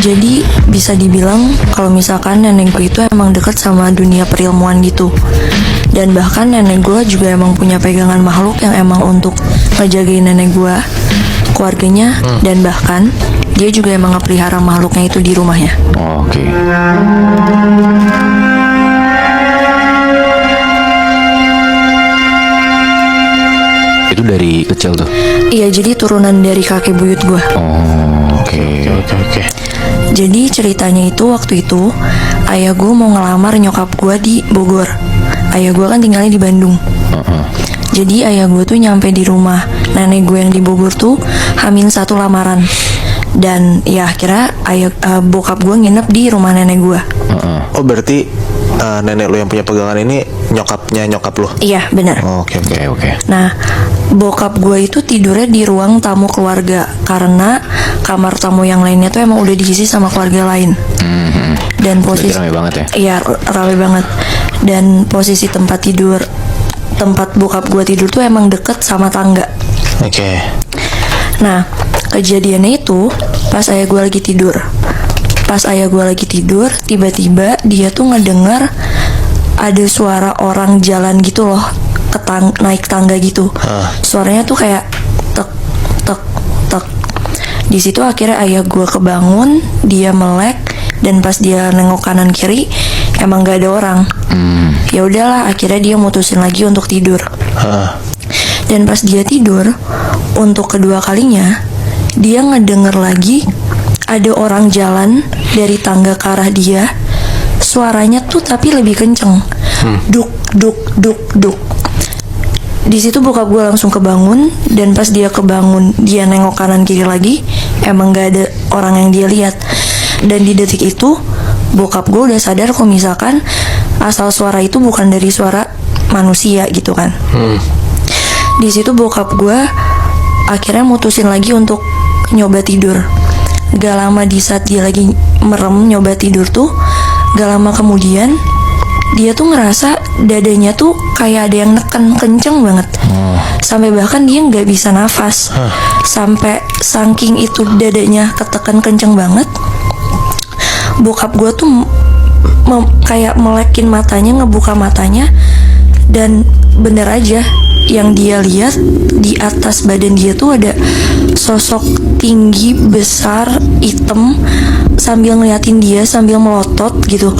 Jadi bisa dibilang kalau misalkan nenek gue itu emang deket sama dunia perilmuan gitu. Dan bahkan nenek gue juga emang punya pegangan makhluk yang emang untuk ngejagain nenek gue, keluarganya, dan bahkan dia juga emang ngepelihara makhluknya itu di rumahnya. Oh, oke. Itu dari kecil tuh? Iya, jadi turunan dari kakek buyut gue. Oh, oke. Jadi ceritanya itu waktu itu ayah gue mau ngelamar nyokap gue di Bogor. Ayah gue kan tinggalnya di Bandung. Jadi ayah gue tuh nyampe di rumah nenek gue yang di Bogor tuh H-1 lamaran. Dan ya akhirnya bokap gue nginep di rumah nenek gue. Oh berarti nenek lo yang punya pegangan ini nyokapnya nyokap lo? Iya benar. Oke. Nah bokap gue itu tidurnya di ruang tamu keluarga karena kamar tamu yang lainnya tuh emang udah diisi sama keluarga lain. Dan posisi rame banget ya? Iya rame banget. Dan posisi tempat bokap gue tidur tuh emang deket sama tangga. Oke. Nah kejadiannya itu pas ayah gue lagi tidur. Tiba-tiba dia tuh ngedengar ada suara orang jalan gitu loh, naik tangga gitu. Suaranya tuh kayak tek tek tek. Di situ akhirnya ayah gue kebangun, dia melek, dan pas dia nengok kanan kiri emang gak ada orang. Ya udahlah, akhirnya dia mutusin lagi untuk tidur. Dan pas dia tidur untuk kedua kalinya, dia ngedenger lagi ada orang jalan dari tangga ke arah dia. Suaranya tuh tapi lebih kenceng. Duk duk duk duk. Di situ bokap gue langsung kebangun, dan pas dia kebangun dia nengok kanan kiri lagi, emang gak ada orang yang dia lihat. Dan di detik itu bokap gue udah sadar kalau misalkan asal suara itu bukan dari suara manusia gitu kan. Di situ bokap gue akhirnya mutusin lagi untuk nyoba tidur. Gak lama di saat dia lagi merem nyoba tidur tuh, gak lama kemudian dia tuh ngerasa dadanya tuh kayak ada yang neken kenceng banget. Sampai bahkan dia gak bisa nafas. Sampai saking itu dadanya ketekan kenceng banget, bokap gue tuh kayak melekin matanya, ngebuka matanya, dan bener aja yang dia lihat di atas badan dia tuh ada sosok tinggi besar hitam sambil ngeliatin dia sambil melotot gitu.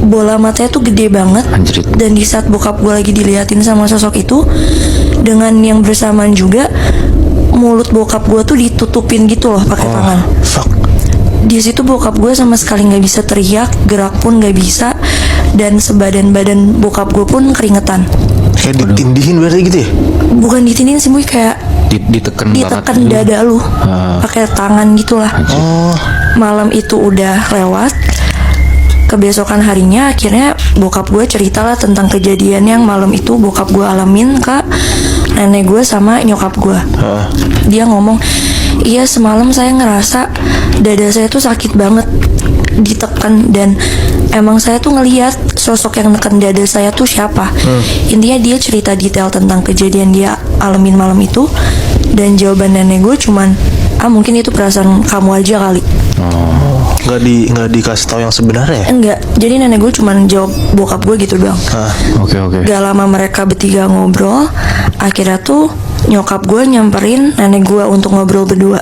Bola matanya tuh gede banget. Dan di saat bokap gue lagi diliatin sama sosok itu, dengan yang bersamaan juga mulut bokap gue tuh ditutupin gitu loh pakai tangan. Di situ bokap gue sama sekali nggak bisa teriak, gerak pun nggak bisa, dan sebadan-badan bokap gue pun keringetan. Kayak ditindihin berarti gitu ya? Bukan ditindihin sih, kayak ditekan dada lu pakai tangan gitulah. Malam itu udah lewat. Kebesokan harinya akhirnya bokap gue ceritalah tentang kejadian yang malam itu bokap gue alamin ke nenek gue sama nyokap gue. Dia ngomong, iya semalam saya ngerasa dada saya tuh sakit banget, ditekan, dan emang saya tuh ngeliat sosok yang neken dada saya tuh siapa. Intinya dia cerita detail tentang kejadian dia alamin malam itu, dan jawaban nenek gue cuman, mungkin itu perasaan kamu aja kali. Nggak dikasih tahu yang sebenarnya? Enggak, jadi nenek gue cuman jawab bokap gue gitu doang. Oke. Gak lama mereka bertiga ngobrol, akhirnya tuh nyokap gue nyamperin nenek gue untuk ngobrol berdua.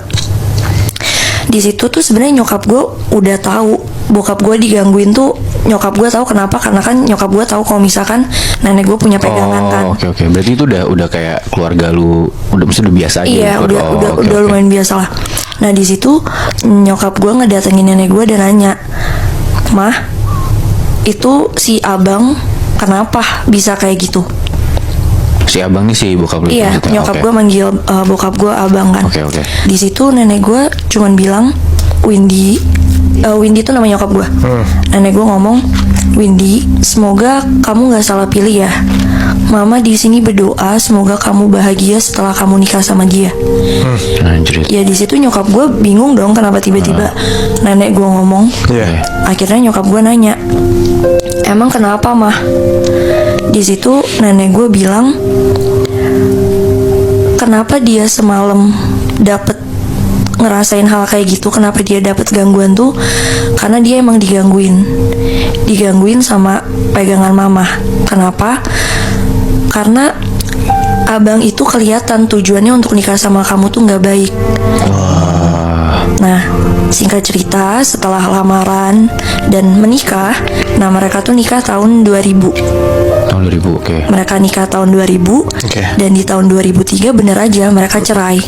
Di situ tuh sebenarnya nyokap gue udah tahu bokap gue digangguin tuh. Nyokap gue tahu kenapa, karena kan nyokap gue tahu kalau misalkan nenek gue punya pegangan kan. Oke. Berarti itu udah kayak keluarga lu, udah biasa aja. Iya, udah lumayan biasa lah. Nah di situ nyokap gue ngedatengin nenek gue dan nanya, "Mah, itu si abang kenapa bisa kayak gitu?" Si abang nih si bokap lu? Iya, nyokap gue manggil bokap gue abang kan. Oke. Di situ nenek gue cuman bilang, Windy itu nama nyokap gue. Nenek gue ngomong, "Windy, semoga kamu nggak salah pilih ya. Mama di sini berdoa semoga kamu bahagia setelah kamu nikah sama dia." Ya di situ nyokap gue bingung dong kenapa tiba-tiba nenek gue ngomong. Akhirnya nyokap gue nanya, "Emang kenapa mah?" Di situ nenek gue bilang, "Kenapa dia semalam dapet ngerasain hal kayak gitu, kenapa dia dapat gangguan tuh karena dia emang digangguin sama pegangan mama. Kenapa? Karena abang itu kelihatan tujuannya untuk nikah sama kamu tuh nggak baik. Nah, singkat cerita, setelah lamaran dan menikah, nah mereka tuh nikah tahun 2000. Tahun 2000, oke. Mereka nikah tahun 2000, dan di tahun 2003 bener aja mereka cerai.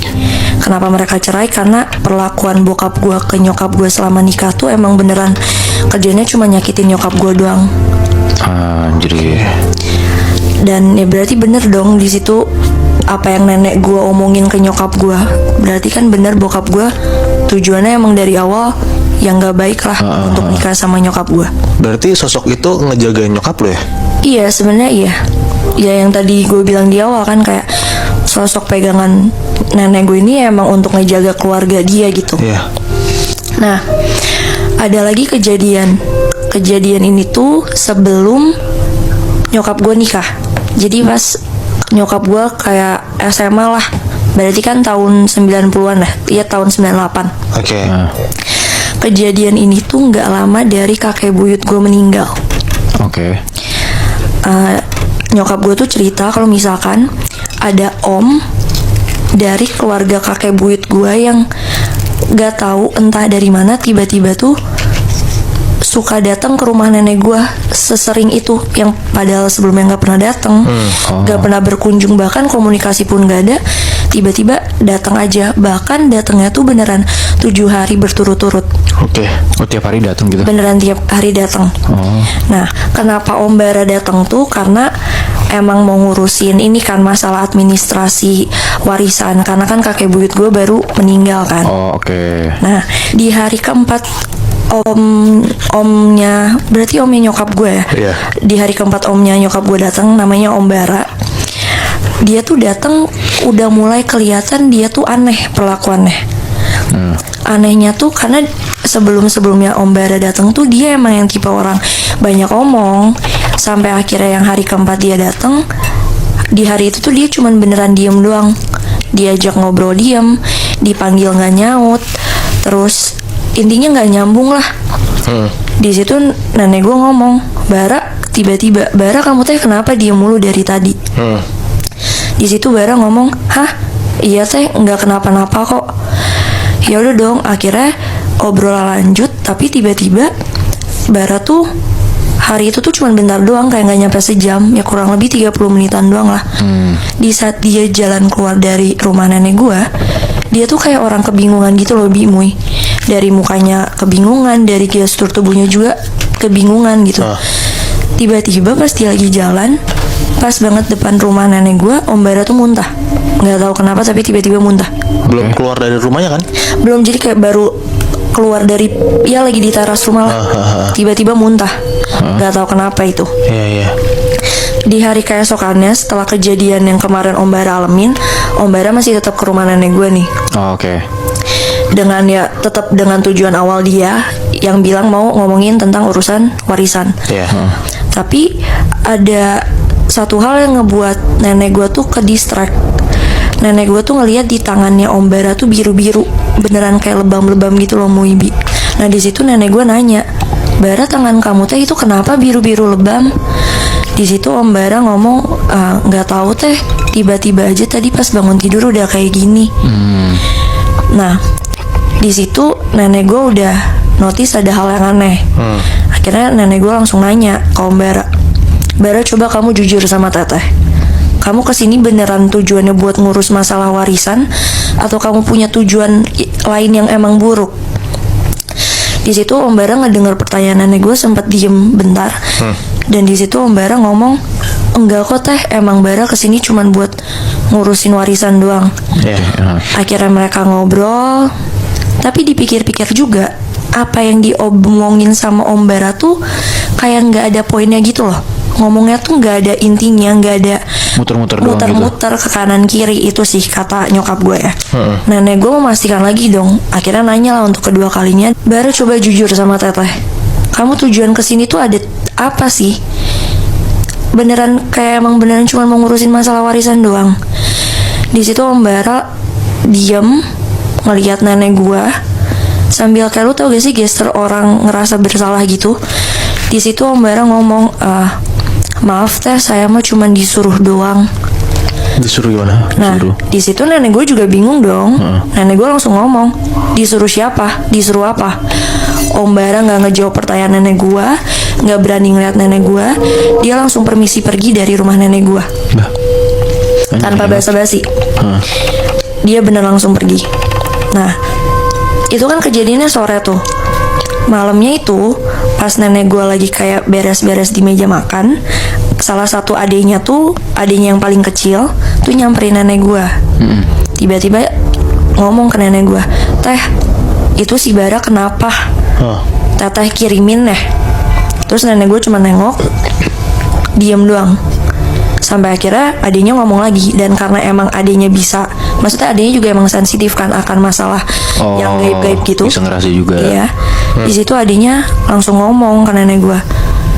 Kenapa mereka cerai? Karena perlakuan bokap gue ke nyokap gue selama nikah tuh emang beneran kerjanya cuma nyakitin nyokap gue doang. Anjir. Dan ya berarti bener dong di situ apa yang nenek gue omongin ke nyokap gue. Berarti kan bener bokap gue tujuannya emang dari awal yang gak baik lah untuk nikah sama nyokap gue. Berarti sosok itu ngejagain nyokap lo ya? Iya, sebenarnya iya. Ya yang tadi gue bilang di awal kan, kayak sosok pegangan nenek gue ini emang untuk ngejaga keluarga dia gitu. Iya. Nah, ada lagi kejadian. Kejadian ini tuh sebelum nyokap gue nikah. Jadi pas nyokap gue kayak SMA lah. Berarti kan tahun 90-an lah. Iya, tahun 98. Oke. Kejadian ini tuh gak lama dari kakek buyut gue meninggal. Oke. Nyokap gue tuh cerita kalau misalkan ada om dari keluarga kakek buyut gue yang gak tahu entah dari mana tiba-tiba tuh suka datang ke rumah nenek gue sesering itu, yang padahal sebelumnya nggak pernah datang, nggak pernah berkunjung, bahkan komunikasi pun nggak ada. Tiba-tiba datang aja, bahkan datangnya tuh beneran 7 hari berturut-turut. Oke. Oh, tiap hari datang gitu? Beneran tiap hari datang. Nah, kenapa Om Bara datang tuh karena emang mau ngurusin ini kan, masalah administrasi warisan, karena kan kakek buyut gue baru meninggal kan. Oke. Nah, di hari keempat omnya, berarti omnya nyokap gue ya. Iya. Di hari keempat omnya nyokap gue datang, namanya Om Bara. Dia tuh datang udah mulai kelihatan dia tuh aneh perlakuannya. Anehnya tuh karena sebelumnya Om Bara datang tuh dia emang yang tipe orang banyak omong, sampai akhirnya yang hari keempat dia datang, di hari itu tuh dia cuman beneran diem doang. Diajak ngobrol diem, dipanggil nggak nyaut, terus intinya nggak nyambung lah. Di situ nenek gue ngomong, Bara, tiba-tiba, Bara kamu teh kenapa diem mulu dari tadi? Di situ Bara ngomong, hah, iya teh nggak kenapa-napa kok. Ya udah dong, akhirnya obrolan lanjut, tapi tiba-tiba Bara tuh hari itu tuh cuma bentar doang, kayak nggak nyampe sejam, ya kurang lebih 30 menitan doang lah. Di saat dia jalan keluar dari rumah nenek gue, dia tuh kayak orang kebingungan gitu loh, Bimuy. Dari mukanya kebingungan, dari gestur tubuhnya juga kebingungan gitu. Tiba-tiba pas dia lagi jalan, pas banget depan rumah nenek gue, Om Bara tuh muntah. Nggak tahu kenapa, tapi tiba-tiba muntah. Belum keluar dari rumahnya kan? Belum, jadi kayak baru keluar dari, ya lagi di teras rumah lah. Tiba-tiba muntah. Nggak tahu kenapa itu. Iya. Di hari keesokannya setelah kejadian yang kemarin Om Bara alamin, Om Bara masih tetap ke rumah nenek gue nih. Oke. Dengan ya tetap dengan tujuan awal dia yang bilang mau ngomongin tentang urusan warisan. Iya. Tapi ada satu hal yang ngebuat nenek gue tuh ke distract. Nenek gue tuh ngelihat di tangannya Om Bara tuh biru-biru, beneran kayak lebam-lebam gitu loh, Muibi. Nah di situ nenek gue nanya, Bara, tangan kamu teh itu kenapa biru-biru lebam? Di situ Om Bara ngomong, nggak tahu teh, tiba-tiba aja tadi pas bangun tidur udah kayak gini. Nah di situ nenek gue udah notice ada hal yang aneh. Akhirnya nenek gue langsung nanya ke Om Bara, Bara, coba kamu jujur sama teteh, kamu kesini beneran tujuannya buat ngurus masalah warisan atau kamu punya tujuan lain yang emang buruk? Di situ Om Bara ngedengar pertanyaan nenek gue, sempat diem bentar. Dan di situ Om Bara ngomong, enggak kok teh, emang Bara kesini cuman buat ngurusin warisan doang. Akhirnya mereka ngobrol, tapi dipikir-pikir juga, apa yang diomongin sama Om Bara tuh kayak nggak ada poinnya gitu loh. Ngomongnya tuh nggak ada intinya, nggak ada muter-muter doang gitu. Muter-muter ke kanan kiri, itu sih kata nyokap gue ya. Nenek gue memastikan lagi dong. Akhirnya nanya lah untuk kedua kalinya, Bara, coba jujur sama teteh, kamu tujuan kesini tuh ada apa sih? Beneran kayak emang beneran cuma mau ngurusin masalah warisan doang? Di situ Om Bara diem, ngeliat nenek gue sambil kayak, lu tau gak sih gestur orang ngerasa bersalah gitu. Di situ Om Bara ngomong, maaf teh, saya mah cuma disuruh doang. Disuruh gimana? Nah, di situ nenek gue juga bingung dong. Nenek gue langsung ngomong, disuruh siapa? Disuruh apa? Om Bara nggak ngejawab pertanyaan nenek gue, nggak berani ngeliat nenek gue. Dia langsung permisi pergi dari rumah nenek gue Bah. tanpa basa-basi. Dia bener langsung pergi. Nah, itu kan kejadiannya sore tuh. Malamnya itu pas nenek gue lagi kayak beres-beres di meja makan, salah satu adenya yang paling kecil tuh nyamperin nenek gue. Tiba-tiba ngomong ke nenek gue, teh, itu si Bara kenapa? Teteh kirimin deh. Terus nenek gue cuma nengok, diem doang. Sampai akhirnya adenya ngomong lagi. Dan karena emang adenya bisa, maksudnya adenya juga emang sensitif kan akan masalah yang gaib-gaib gitu. Bisa ngerasa juga. Iya. Di situ adenya langsung ngomong ke nenek gue,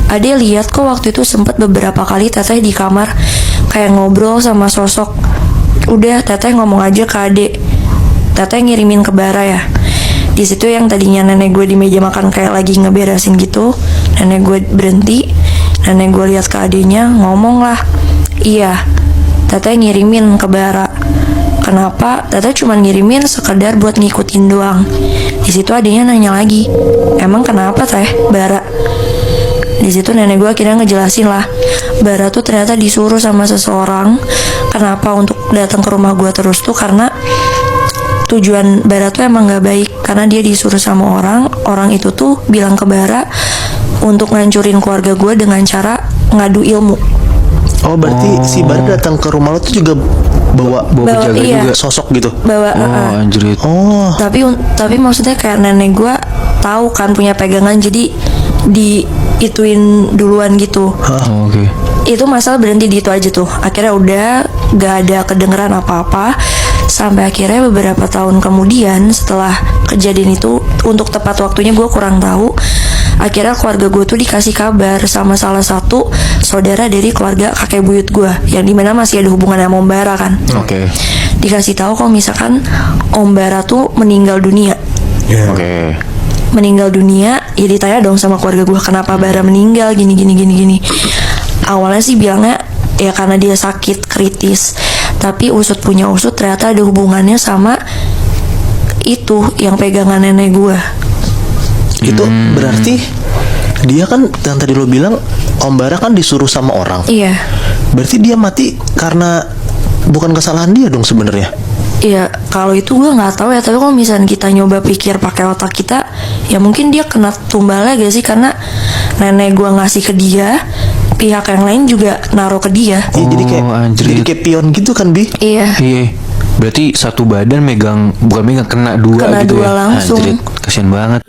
Ade lihat kok waktu itu sempet beberapa kali teteh di kamar kayak ngobrol sama sosok. Udah, teteh ngomong aja ke Ade, teteh ngirimin ke Bara ya. Di situ yang tadinya nenek gue di meja makan kayak lagi ngeberesin gitu, nenek gue berhenti. Nenek gue lihat ke adenya, ngomong lah, iya, teteh ngirimin ke Bara. Kenapa? Teteh cuma ngirimin sekedar buat ngikutin doang. Di situ adenya nanya lagi, emang kenapa teh, Bara? Di situ nenek gue akhirnya ngejelasin lah, Bara tuh ternyata disuruh sama seseorang. Kenapa untuk datang ke rumah gue terus tuh karena tujuan Bara tuh emang gak baik. Karena dia disuruh sama orang itu tuh bilang ke Bara untuk ngancurin keluarga gue dengan cara ngadu ilmu. Oh, berarti si Bara datang ke rumah lo tuh juga bawa penjaga iya, juga. sosok gitu. Bawa Anjrit. Oh, tapi maksudnya kayak nenek gue tahu kan punya pegangan, jadi diituin duluan gitu. Oke. Itu masalah berhenti di itu aja tuh. Akhirnya udah gak ada kedengeran apa-apa. Sampai akhirnya beberapa tahun kemudian setelah kejadian itu, untuk tepat waktunya gue kurang tahu, akhirnya keluarga gue tuh dikasih kabar sama salah satu saudara dari keluarga kakek buyut gue, yang dimana masih ada hubungan sama Om Bara kan. Oke. Dikasih tahu kalau misalkan Om Bara tuh meninggal dunia. Oke. Meninggal dunia, ya ditanya dong sama keluarga gue, kenapa Bara meninggal gini. Awalnya sih bilangnya ya karena dia sakit kritis, tapi usut punya usut ternyata ada hubungannya sama itu yang pegangan nenek gue. itu berarti dia kan yang tadi lo bilang Om Bara kan disuruh sama orang. Iya. Berarti dia mati karena bukan kesalahan dia dong sebenarnya. Iya, kalau itu gue nggak tahu ya. Tapi kalau misalnya kita nyoba pikir pakai otak kita, ya mungkin dia kena tumbalnya gak sih, karena nenek gue ngasih ke dia, pihak yang lain juga naruh ke dia. Iya, jadi kayak pion gitu kan, Bi? Iya. Iya. Berarti satu badan bukan megang, kena dua Kena gitu dua ya. langsung. Anjrit, kasian banget.